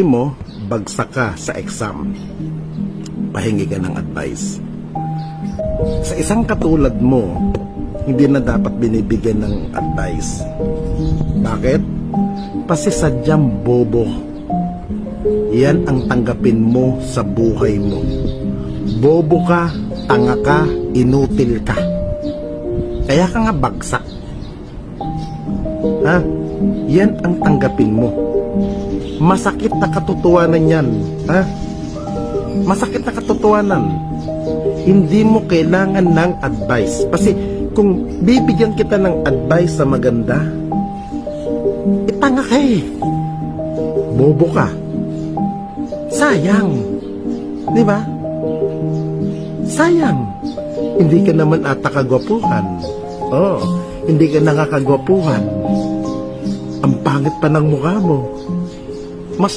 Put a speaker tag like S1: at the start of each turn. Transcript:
S1: mo, bagsak ka sa exam, pahingi ka ng advice. Sa isang katulad mo, hindi na dapat binibigyan ng advice. Bakit? Kasi sadyang bobo. Yan ang tanggapin mo sa buhay mo. Bobo ka, tanga ka, inutil ka. Kaya ka nga bagsak. Ha? Yan ang tanggapin mo. Masakit na katotohanan yan. Ha? Masakit na katotohanan. Hindi mo kailangan ng advice. Kasi kung bibigyan kita ng advice na maganda, itanga ka eh. Bobo ka. Sayang. Di ba? Sayang. Hindi ka naman ata kagwapuhan. Oh, hindi ka nakakagwapuhan. Ang pangit pa ng mukha mo. Mas